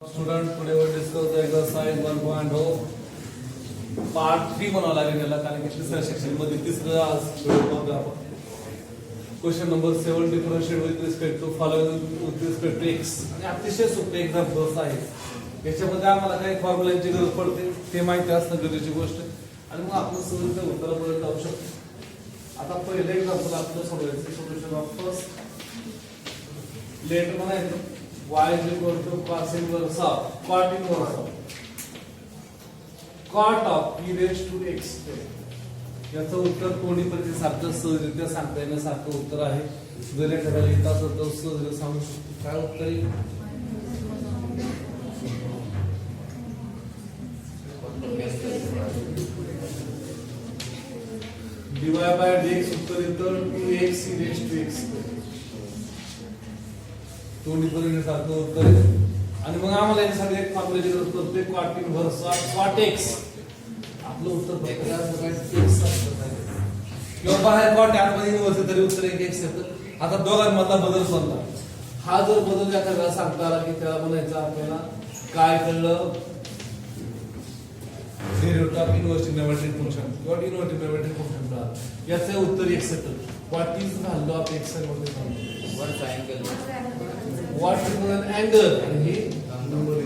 Student today we discuss the exercise 1.0 part 3 बनावा लागेल याला कारण की तिसऱ्या सेक्शन मध्ये तिसरं आज बघू आपण question number 7 differentiate with respect to following with respect to x आणि अतिशय सोपे एक्झाम्पल्स आहेत याच्यामध्ये आम्हाला काही फॉर्म्युलांची गरज पडते ते माहिती असणं गरजेची गोष्ट आणि मग आपण सहज त्या उत्तरापर्यंत जाऊ शकतो आता पहिले एक्झाम्पल आपलं सोडवायचं सोल्युशन ऑफ फर्स्ट लेट म्हणायचं y is equal to cos inverse of cot inverse of cot of e raised to x याचं उत्तर कोणी पण सारखं सहजरित्या सांगता येण्यासारखं उत्तर आहे जर एखाद्याला येत असेल तर सहज सांगू शकतो काय उत्तर आहे dy by dx उत्तर येतं 2x e raised to x दोन्ही परिणाम सारखं उत्तर आहे आणि मग आम्हाला यासाठी एक फॉर्म्युलाची गरज पडते cot inverse of cot x आपलं उत्तर फक्त x असतं किंवा बाहेर cot आतमध्ये इन्व्हर्स तरी उत्तर x येतं आता दोघांमधला बदल समजा हा जर बदल एखाद्याला सांगता आला की त्याला म्हणायचं आपल्याला काय कळलं derivative of inverse inverted function किंवा इन्व्हर्टेड इनव्हर्टेड फंक्शन याचे उत्तर x येतं what is value of x आणि What's the angle? What is an angle आणि हे नंबर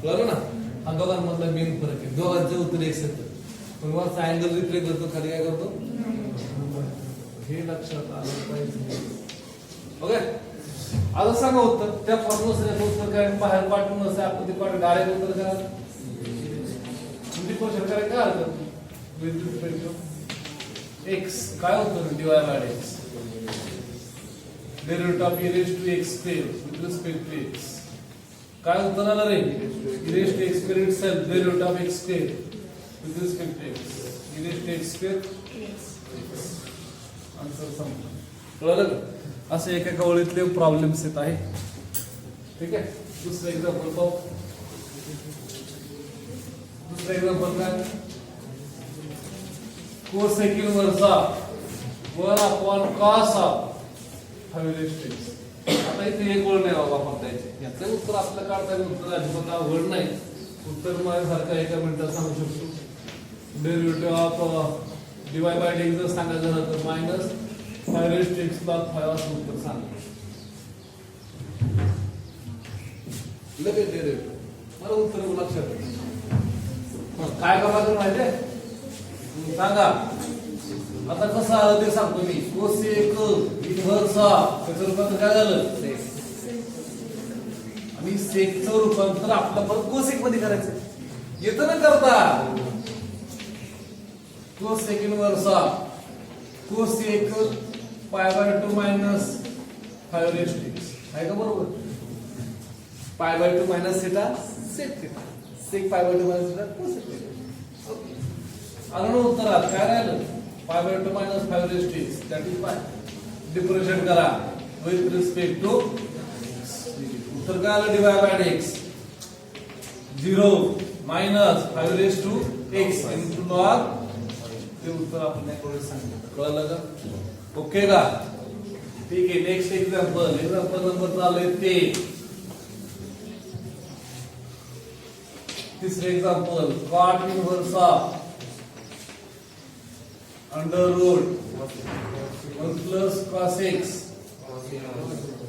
कळलं ना हा दोघांमधला मेन फरक आहे दोघांचे उत्तर एक येतं पण वरचा अँगल रिप्लेस करतो खाली काय करतो हे लक्षात आलं पाहिजे ओके आता सांगा उत्तर त्या फॉर्म्युल्याचं उत्तर काय बाहेर पाठवून असं आपण ते पाठ डायरेक्ट उत्तर करा म्हणजे क्वेश्चन करायचं काय हरकत विथ रिस्पेक्ट टू x काय उत्तर dy by dx derivative of e raised to x square with respect to x काय उत्तर आलं रे e raised to x square itself derivative of x square with respect to x e raised to x square answer संपला कळलं का असे एका ओळीतले problems येत आहे ठीक आहे दुसरं एक्झाम्पल पाहू दुसरं एक्झाम्पल काय cosec inverse of 1 upon cos of आता इथे एक ओळ नाही वापरता याचे याचं उत्तर आपलं काढता उत्तर अजिबात अवघड नाही उत्तर माझ्यासारखं एका मिनिटात सांगू शकतो derivative of dy by dx जर सांगायचं झालं तर मायनस 5x log 5 असं उत्तर सांगा लगेच डेरिव्हेटिव्ह मला उत्तर लक्षात काय करायचं माहितीये सांगा आता कसं आलं ते सांगतो मी कोसेक इन्व्हर्स त्याचं रूपांतर काय झालं आणि सेकचं रूपांतर आपलं परत कोसेक मध्ये करायचं येतं ना करता कोसेक इन्व्हर्स कोसेक π/2 मायनस 5 आहे का बरोबर π/2 minus theta sec theta sec π/2 minus theta cosec theta okay आलं ना उत्तरात काय राहिलं π/2 minus 5 raised to x that is pi differentiate करा with respect to उत्तर काय आलं dy by dx 0 minus 5 raised to x into log ते उत्तर आपण याकडे सांगितलं कळलं का ओके का ठीक आहे नेक्स्ट एक्झाम्पल नंबर चालू ते तिसरे example cot inverse of under root 1 plus cos x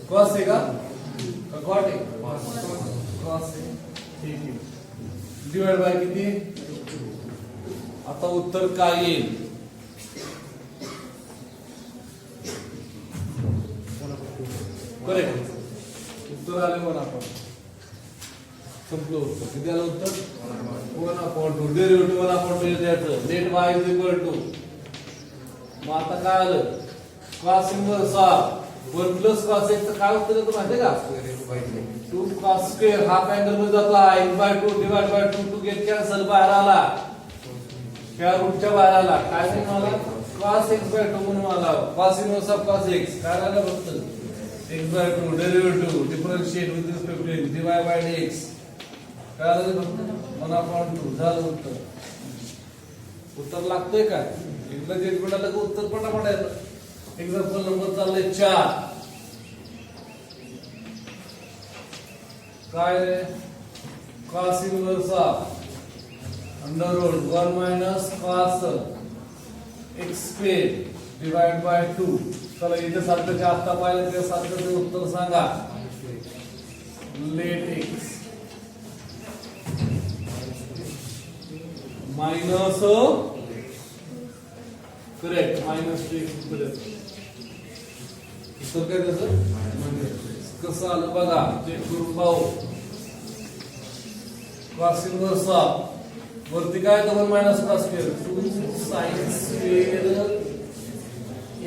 cos है का cot है cos है ठीक है डिवाइड बाय किती आता उत्तर काय येईल करेक्ट उत्तर आले म्हणा आपण संपलं उत्तर किती आलं उत्तर 1/2 डेरिव्हेटिव्ह 1/2 द्यायचं net y is equal to मग आता काय आलं cos inverse of 1 plus cos x चं काय उत्तर येतं माहिती का 2 cos square हाफ अँगल मध्ये जातो n/2 divide by 2 to get cancel बाहेर आला त्या रूटच्या बाहेर आला काय म्हणून आला cos x/2 म्हणून आला cos inverse of cos x काय आलं फक्त x/2 derivative differentiate with respect to x dy by dx काय आलं फक्त 1/2 झालं उत्तर उत्तर लागतंय काय इथलं जे मिळालं का उत्तर पण येतं एक्झाम्पल नंबर चाललंय 4 काय रे cos inverse of under root 1 minus cos x square divided by 2. चला इथे सारखं जे आता पाहिलं ते सारखं ते उत्तर सांगा. Let x minus correct minus 2x उत्तर काय त्याचं कसं आलं बघा चेक करून पाहू. cos inverse of वरती काय double minus cos square 2 sin square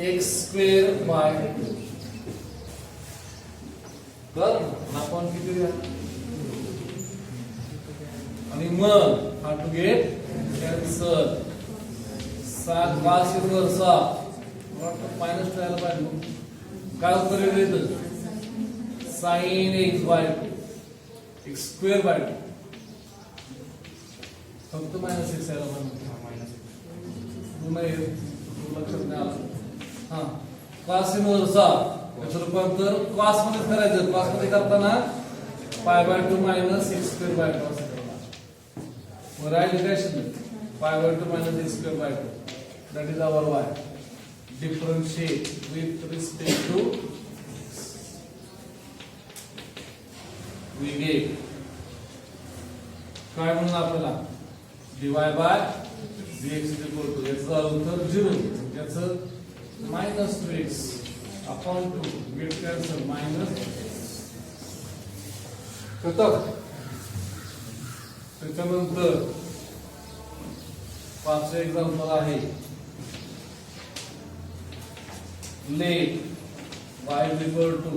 x square by तर आपण किती घ्या आणि मग हा to get cancel 7 cos inverse minus करायला पाहिजे काय उत्तर येतं sin x बाय x स्क्वेअर बाय फक्त मायनस एक्स यायला पाहिजे लक्षात नाही आलं. हा cos inverse याचं रूपांतर cos मध्ये करायचं. cos मध्ये करताना pi by 2 minus x square by 2 असं करणार. मग राहिले काय शिल्लक pi by 2 minus x square by 2 that is our y. Differentiate with respect to we get काय म्हणून आपल्याला dy by dx is equal to याचं उत्तर 0 याचं minus 2x upon 2 get cancel minus कटक. त्याच्यानंतर पाचवे एक्झाम्पल आहे let y is equal to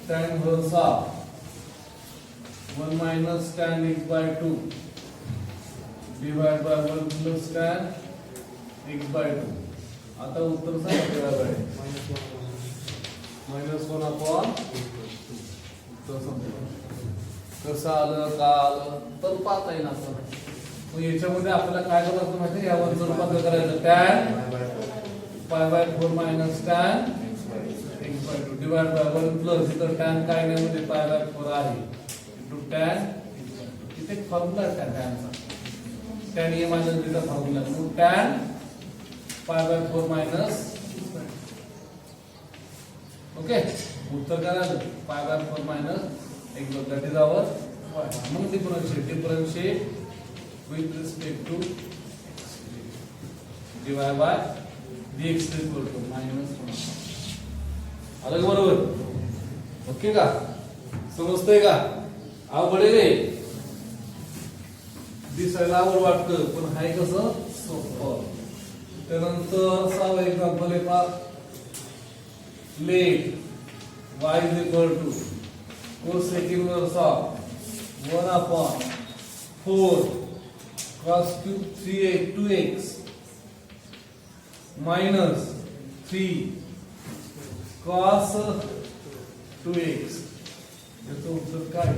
tan inverse of 1 minus tan x by 2 divided by 1 plus tan x by 2. आता उत्तर सांगितलं आहे -1 अपॉन कसं आलं का आलं तर पाहता येईल आपण. मग याच्यामध्ये आपल्याला काय करायचं माहिती यावर जर रूपांतर करायचं tan pi by 4 minus tan x by 2 divide by 1 plus इथं tan काय नाही म्हणजे पाय बाय 4 आहे टू tan इथे फॉर्म्युला आहे टॅनचा tan ए मायनस बीचा formula to tan pi by 4 minus okay. उत्तर काय आलं pi by 4 minus x that is our y. मग differentiate with respect to divide by dx equal to -1. आलं बरोबर ओके का समजतंय का. अवघड आहे दिसायला अवघड वाटतं पण हाय कसं सोपं. त्यानंतर 6वा एक्झाम्पल आहे पहा let y is equal to cosec inverse of 1 upon 4 cos cube 2x minus 3 cos 2x. याचं उत्तर काय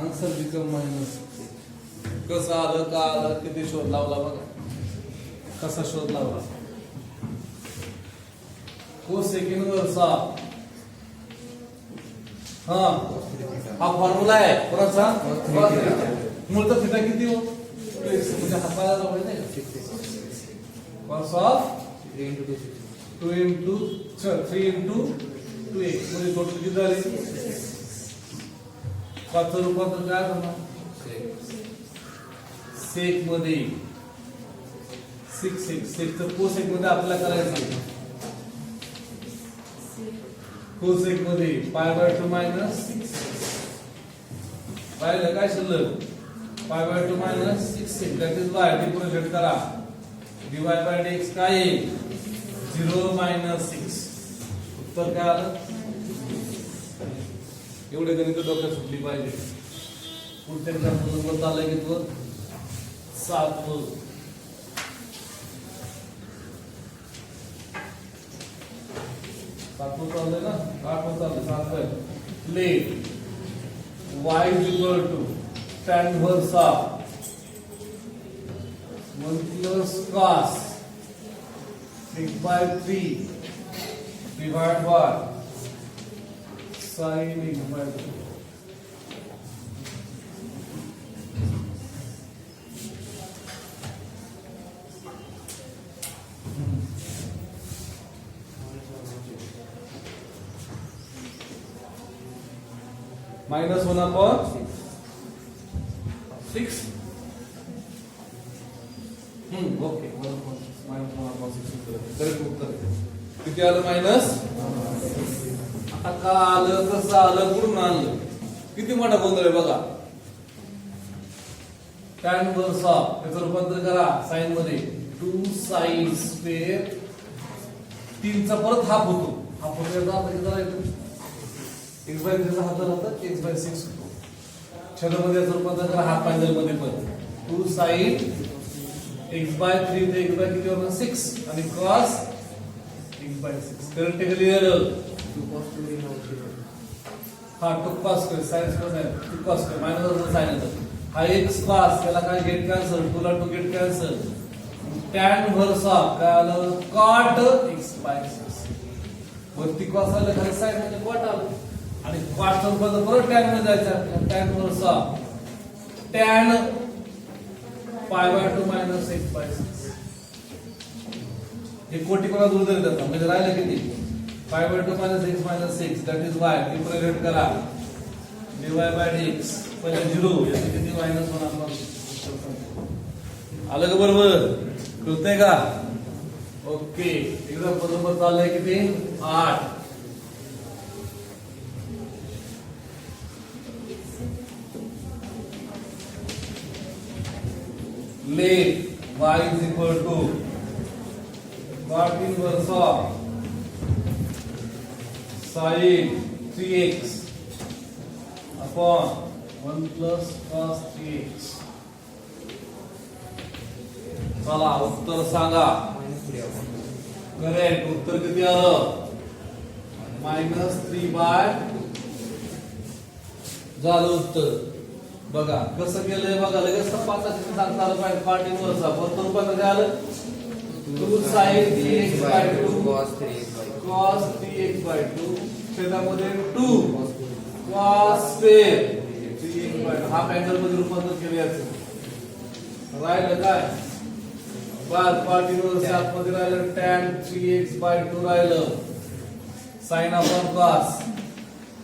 आन्सर बिकम मायनस. कसं आलं का आलं किती शोध लावला बघा कसा शोध लावला. cosec inverse हा फॉर्म्युला आहे कोणाचा मूळचा थिटा किती हो म्हणजे हाताला लावले नाही cos of 3 into 2x म्हणजे टोटल किती झाले 5 रूपांतर काय करणार सेक मध्ये 6 तर कोसेक मध्ये आपल्याला करायचं कोसेक मध्ये पाय बाय 2 मायनस 6 पाहिलं काय शिल्लक pi by 2 minus 6 that is why. Differentiate करा dy by dx काय आहे 0 minus 6. उत्तर काय आलं एवढे गणित डोक्यात सुटली पाहिजे. पुढच्या एक्झाम्पल नंबर चाललंय की तो 7 चाललंय ना 8 चाललंय 7 late y is equal to tan inverse of 1 plus cos x by 3 divide by sin x by 2 minus 1 upon 6 okay minus 1 upon 6 correct उत्तर किती आलं मायनस आता का आलं कसं आलं कुठून आणलं किती मोठा गोंधळ आहे बघा tan इन्व्हर्स ऑफ याचं रूपांतर करा साइन मध्ये 2 sin स्क्वेअर 3 चा परत हाफ होतो याचा अर्थ किती झाला x बाय 3 चा हाफ झाला x बाय 6 होतो छेदामध्ये याचं रूपांतर करा हाफ फायनल मध्ये पण 2 sin x बाय 3 ते x बाय किती होणार 6 आणि cos x by 6 theoretically error 2 cos 2 in हा 2 cos स्क्वेअर sin स्क्वेअर नाही 2 cos स्क्वेअर मायनस होतं sin येतं हा x cos याला काय गेट कॅन्सल 2 ला 2 get cancel tan inverse of काय आलं cot x बाय 6 वरती cos आलं खाली sin म्हणजे cot आलं आणि cot चं रूपांतर परत tan मध्ये जायचं tan inverse of tan pi by 2 minus x by 6 हे कोटी कोणा दूर जरी जातात म्हणजे राहिलं किती पाय by 2 minus x minus 6 that is y integrate करा dy बाय dx पहिले 0 याचे किती मायनस 1 आपण आलं का बरोबर कळतंय का ओके एकदम बरोबर चाललंय किती 8 let y is equal to cot inverse of sin 3x upon 1 plus cos 3x चला उत्तर सांगा करेक्ट उत्तर किती आलं -3 बाय झालं उत्तर बघा कसं केलंय बघा लगेच पाचाची सांगता आलं पाहिजे cot inverse ऑफ परत रूपांतर काय आलं 2 sin 3x by 2 cos 3x by 2 छेदामध्ये 2 cos square 3x by 2 half angle मध्ये रूपांतर केले याचं राहिलं काय बाद cot inverse ऑफ मध्ये राहिलं tan 3x by 2 राहिलं sin upon cos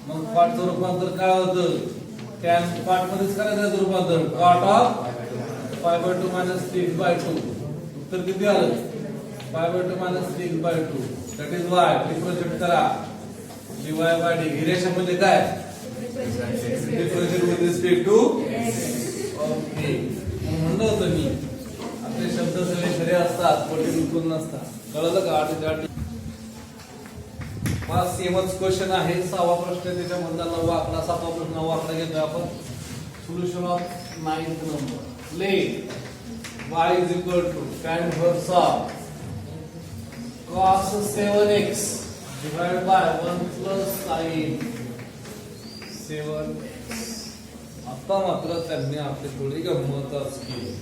मग cot चं रूपांतर काय होतं tan cot मध्येच करायचं रूपांतर cot of pi by 2 minus 3x by 2 उत्तर किती आलं pi by 2 minus 3x by 2 that is y differentiate करा dy by d ही रेषा म्हणजे काय differentiate with respect to okay म्हणलं होतं मी आपले शब्द सगळे खरे असतात खोटे बिलकुल नसतात कळलं का आठ हा सेमच क्वेश्चन आहे 6वा प्रश्न त्याच्यामधला 9वा आकडा 7वा प्रश्न 9वा आकडा घेतोय आपण solution of 9th number let y is equal to tan inverse of cos 7x divided by 1 plus sin 7x आता मात्र त्यांनी आपली थोडी गंमतच केली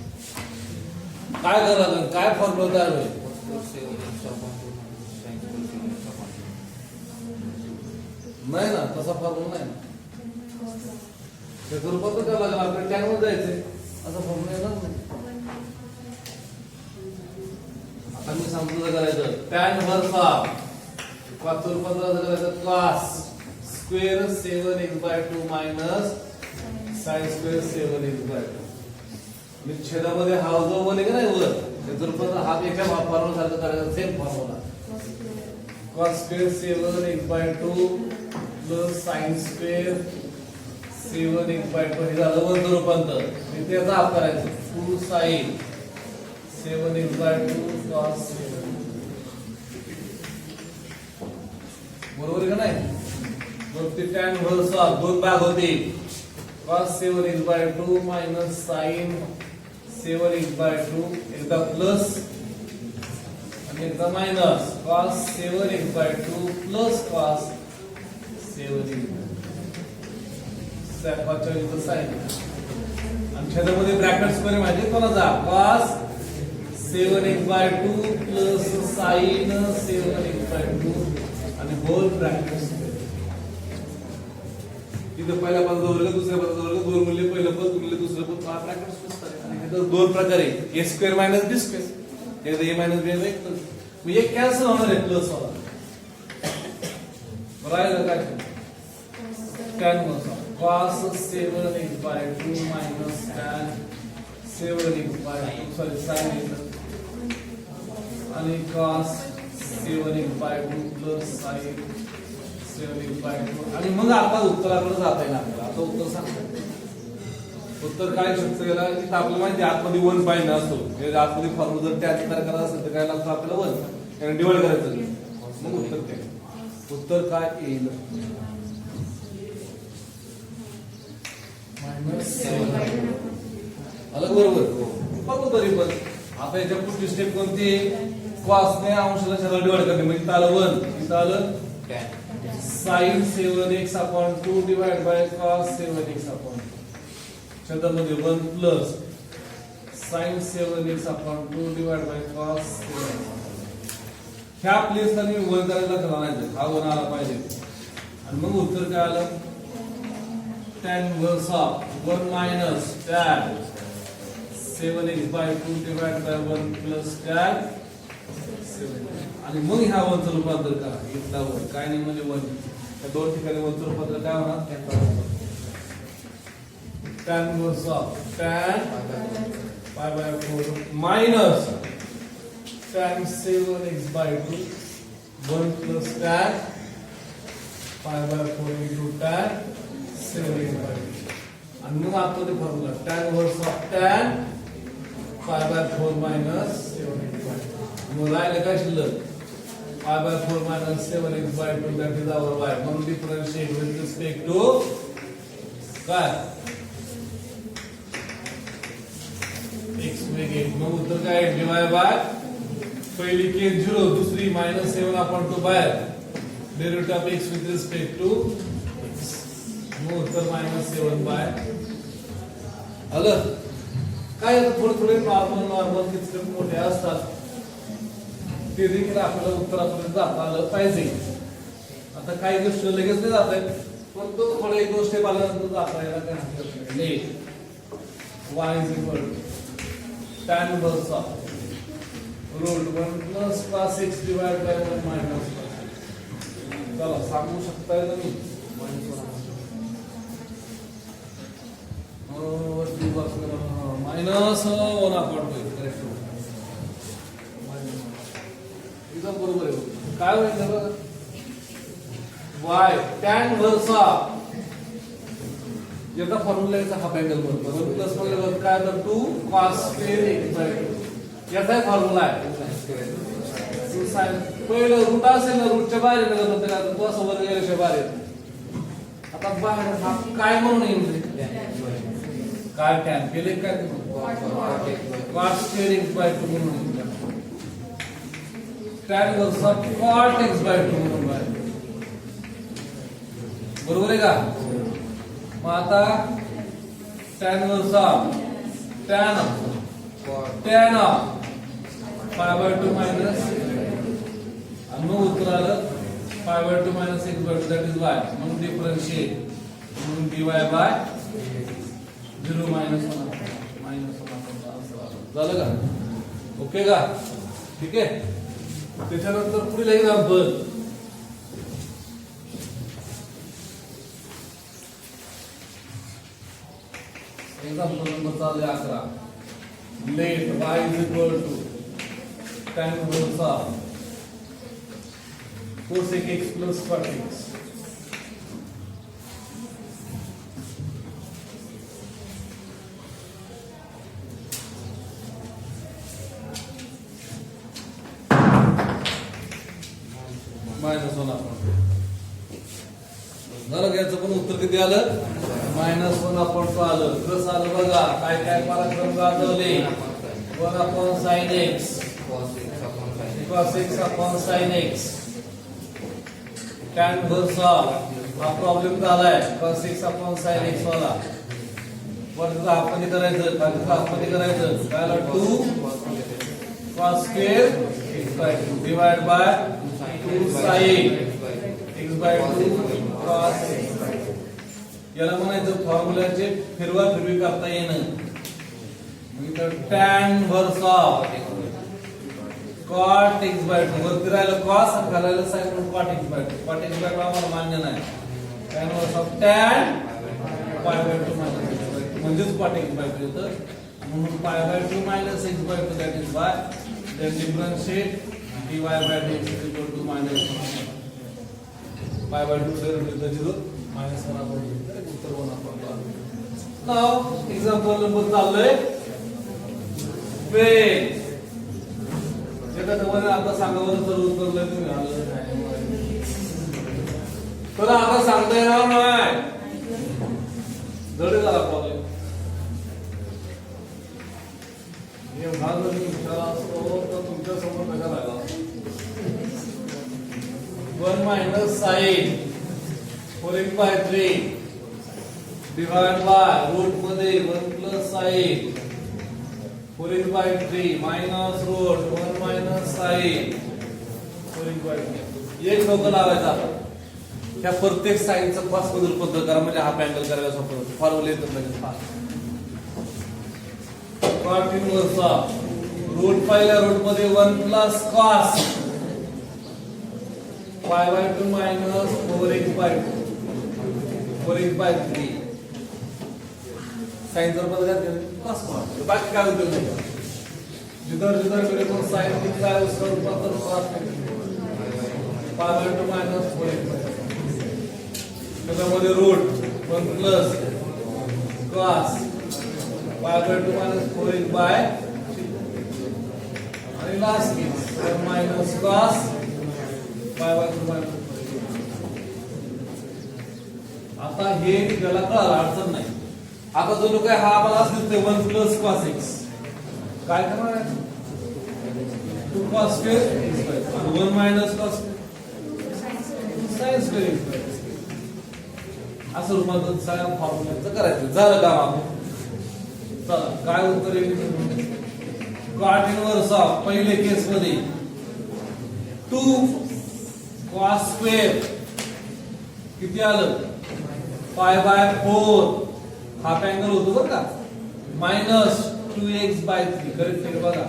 काय करायचं काय फॉर्म्युला तयार होईल नाही ना तसा फॉर्म्युला नाही त्याचं रूपात काय लागेल आपल्याला टॅन मध्ये जायचंय असा फॉर्म्युला येणार नाही आता मी सांगतो कसं करायचं टॅन इन्व्हर्स ऑफ cos रूपात कसं करायचं cos square 7x by 2 minus sin square 7x by 2 मी छेदामध्ये हा जो बोले का नाही वर त्याचं रूपात हा एका फॉर्म्युला सारखं करायचं same formula cos square 7x by 2 plus sin square 7x by 2 हे झालं वरचं रूपांतर इथे याचा हाफ करायचं 2 sin 7x by 2 cos 7 बरोबर आहे का नाही मग ते tan इन्व्हर्स ऑफ दोन भाग होते cos 7x by 2 minus sin 7x by 2 एकदा प्लस एकदा minus cos 7x by 2 plus cos 7x सॅपाच्या इथं साइन आणि छेदामध्ये ब्रॅकेट्स मध्ये माहिती कोणाचा cos 7x by 2 plus sin 7x by 2 आणि दोन ब्रॅकेट्स इथं पहिल्या पदाचा वर्ग दुसऱ्या पदाचा वर्ग दोन मूल्य पहिलं पद गुणिले दुसरं पद ब्रॅकेट्स असतात आणि इथं दोन प्रकार आहे a square minus b square एकदा a मायनस b एक मग एक कॅन्सल होणार आहे प्लस वाला राहिलं काय tan cos 7x by 2 minus tan 7x by 2 sorry sin x आणि cos 7x by 2 plus sin 7x by 2 आणि मग आता उत्तराकडे जाता येईल आपल्याला आता उत्तर सांगतो उत्तर काय शकतं याला की आपल्याला माहिती आतमध्ये 1 पाहिजे असतो म्हणजे आतमध्ये फॉर्म्युला जर त्याच तयार करायचा असेल तर काय लागतं आपल्याला 1 त्याने डिवाइड करायचं मग उत्तर काय उत्तर काय येईल अलग बरोबर बघू तरी पण आता याच्या पुढची स्टेप कोणती cos ने अंशाला छेदाला डिवाइड करणे म्हणजे इथं आलं 1 इथं आलं sin 7x upon 2 divided by cos 7x upon 2 छेदामध्ये 1 plus sin 7x upon 2 divided by cos 7x ह्या प्लेसला मी 1 करायला ठरवायचं हा 1 आला पाहिजे आणि मग उत्तर काय आलं tan inverse of 1 minus tan 7x by 2 divided by 1 plus tan 7 आणि मग ह्या 1 चं रूपांतर करा इथला 1 काय नाही म्हणजे 1 त्या दोन ठिकाणी 1 चं रूपांतर काय होणार tan inverse of tan pi by 4 minus tan 7x by 2 1 plus tan pi by 4 into tan 7x by 2 आणि मग आपल्याला formula tan inverse of tan pi by 4 minus 7x by 2 मग राहिलं काय शिल्लक pi by 4 minus 7x by 2 that is our y म्हणून differentiate with respect to काय x वेगळे मग उत्तर काय dy by पहिली केस 0 दुसरी -7 upon 2 बाहेर derivative of x with respect to x मग उत्तर -7 बाय आलं काय थोडे थोडे नॉर्मल किती मोठे असतात ते देखील आपल्याला उत्तरापर्यंत जाता आलं पाहिजे आता काही गोष्टी लगेच नाही जात आहेत पण तो थोडे एक दोन स्टेप आल्यानंतर जाता यायला काय हरकत नाही y is equal to tan inverse of root 1 plus cos x divided by 1 minus चला सांगू शकताय तुम्ही -1 upon 2 करेक्ट एकदम बरोबर आहे काय होईल बघा y tan inverse of याचा फॉर्म्युला याचा हाफ अँगल बनतो 1 प्लस म्हणजे काय तर 2 cos square x by 2 याचा फॉर्म्युला आहे पहिलं रूट असेल ना रूटच्या बाहेर निघत होते तो असं वर गेल्याशिवाय बाहेर येत आता बाहेर हा काय म्हणून येईल काय टॅन केले काय cos square x by 2 म्हणून tan inverse of cot x by 2 म्हणून बाहेर बरोबर आहे का मग आता tan inverse of tan pi by 2 minus आणि मग उत्तर आलं pi by 2 minus x by 2 that is y म्हणून डिफरन्शिएट म्हणून dy by 0 minus 1 झालं का ओके का ठीक आहे त्याच्यानंतर पुढील एक्झाम्पल नंबर चालू आहे 11 late y is equal to tan inverse of cosec x plus cot x -1 आपण झालं घ्यायचं पण उत्तर किती आलं -1 आपण तो आलं कसं आलं बघा काय काय पराक्रम गाजवले 1 upon sin x cos x upon sin x tan inverse हा प्रॉब्लेम झालाय cos x upon sin x वाला वरचा हाफमध्ये करायचं खालचा हाफमध्ये करायचं काय 2 cos square x by 2 divided by 2 sin x by 2 cos x. याला म्हणायचं फॉर्म्युलाचे फिरवा फिरवी करता येणं. tan inverse of cot x by 2 वरती राहिलं cos आणि खाली राहिलं sin म्हणून cot x by 2. cot x by 2 आम्हाला मान्य नाही. tan inverse of tan pi by 2 minus x by 2 म्हणजेच cot x by 2 येतं. म्हणून pi by 2 minus x by 2 that is by then differentiate dy by dx is equal to minus 1 pi by 2 derivative is 0 minus 1 upon उत्तर 1 upon 2. Now example number चाललंय वेग एका तुम्हाला आता सांगावं तर उत्तर लय तुम्ही आलं नाही तर आता सांगता येणार नाही जडे झाला प्रॉब्लेम हे भाग जर विचार असतो तर तुमच्या समोर कशा राहिला 1 minus sin 4x by 3 divided by root मध्ये 1 plus sin 4x by 3 minus root 1 minus sin 4x by 3 एक डोकं लावायचा आपण ह्या प्रत्येक साइनचा cos मध्ये रूपांतर करा म्हणजे हाफ अँगल करायला सोपं होतं फॉर्म्युला येतं लगेच cot इन्व्हर्स ऑफ रूट पहिल्या रूट मध्ये 1 plus cos pi by 2 minus 4x by 2 4x by 3 sign जर बदल गया cos मान बाकी काय होतं नाही जिधर जिधर मेरे को साइन दिख रहा है उसका रूपांतर cos में pi by 2 minus 4x by 2 त्यामध्ये route 1 plus cos pi by 2 minus 4x by 3 आणि last case 1 minus cos pi by 2 minus 4x आता हे त्याला कळालं अडचण नाही. आता जो काय हा आम्हाला असेल ते 1 plus cos x काय करणार आहे 2 cos square x by 2 आणि 1 minus cos sin square x by 2 असं रूपांतर सगळ्या फॉर्म्युलाचं करायचं झालं काम आपण. चला काय उत्तर येईल cot इन्व्हर्स ऑफ पहिले केस मध्ये 2 cos square किती आलं pi by 4 हाफ अँगल होतो बरं का minus 2x by 3 करेक्ट आहे बघा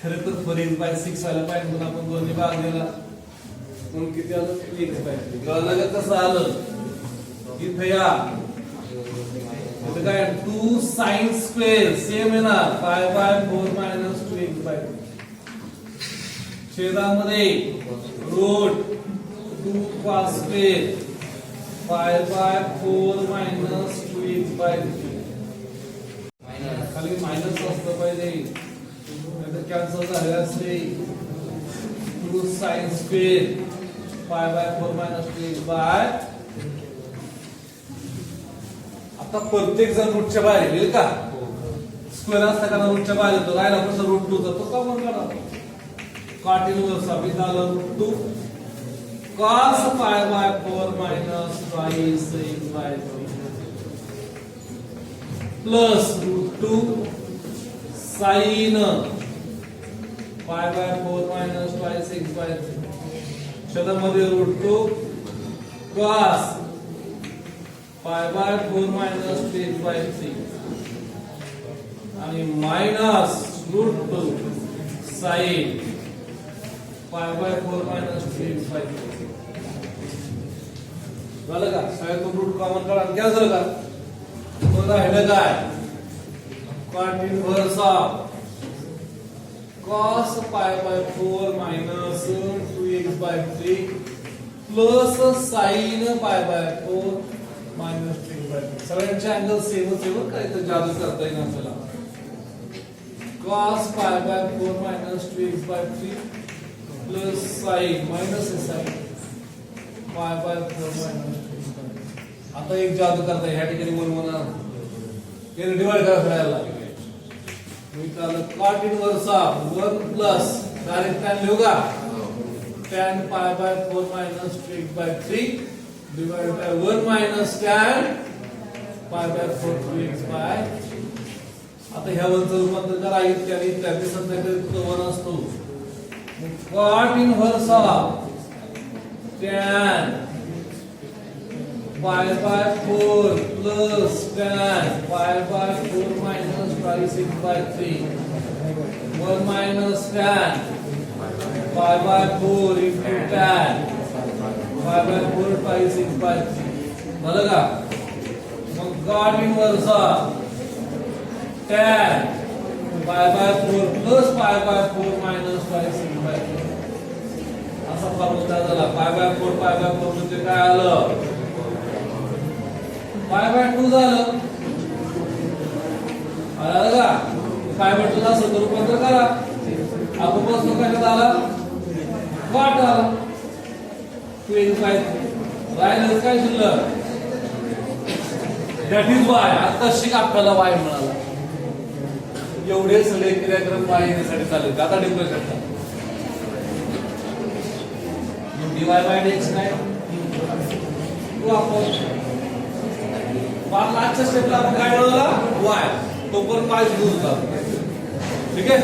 खरं तर 4x by 6 आलं पाहिजे म्हणून आपण दोन्ही भाग दिला म्हणून किती आलं 2x by 3 कळलं का कसं आलं इथे या इथे काय 2 sin square सेम आहे ना pi by 4 minus 2x by 3 छेदामध्ये route 2 cos square pi by 4 minus 2x by 3 खाली मायनस असतं पाहिजे नाहीतर कॅन्सल झाले असते 2 sin square pi by 4 minus 2x by आता प्रत्येक जण रूटच्या बाहेर येईल का स्क्वेअर असता का रूटच्या बाहेर येतो राहिला पण रूट 2 जातो का मग करा cot इन्व्हर्स ऑफ इथं route 2 cos pi by 4 minus twice x by 3 plus root 2 sin pi by 4 minus twice x by 3 छेदामध्ये route 2 cos pi by 4 minus 2x by 3 आणि minus route 2 sin pi by 4 minus 3x by 3 झालं का सगळ्यातून route common काढा काय झालं का मग राहिलं काय cot inverse of cos pi by 4 minus 2x by 3 plus sin pi by 4 minus 3x by 3 सगळ्यांचे अँगल सेम काय तर जादू करता येईल आपल्याला cos pi by 4 minus 2x by 3 plus sin minus sin pi by 4 minus 2x by 3 आता एक जादू करता ह्या ठिकाणी 1 होणार हे डिवाइड करायला मी त्याला cot inverse of 1 plus direct tan लिहू का tan pi by 4 minus 2x by 3 divided by 1 minus tan pi by 4 2x by 3 आता ह्या वरचं रूपांतर करा इत्यादी दिसत नाही तर तो 1 असतो cot inverse of tan pi by 4 plus tan pi by 4 minus pi 6 by 3 1 minus tan pi by 4 into tan pi by 4 pi 6 by 3 झालं का? मग cot inverse of tan pi by 4 plus pi by 4 minus pi 6 by 3 असा formula झाला. pi by 4 म्हणजे काय आलं? pi by 2 झालं. आलं का? pi by 2 चं असं रूपांतर करा. आपण बसलो काय झाला? cot आला. 25 राहिलं काय शिल्लक? That is why. आता शिक आपल्याला वाय मिळाला. एवढे सगळे क्रियाक्रम वाय येण्यासाठी चालेल. आता डिफरन्स करता dy by dx काय तो आपण मागच्या स्टेपला आपण काय मिळवला? y. तो पण पाय सुरू होता. ठीक आहे.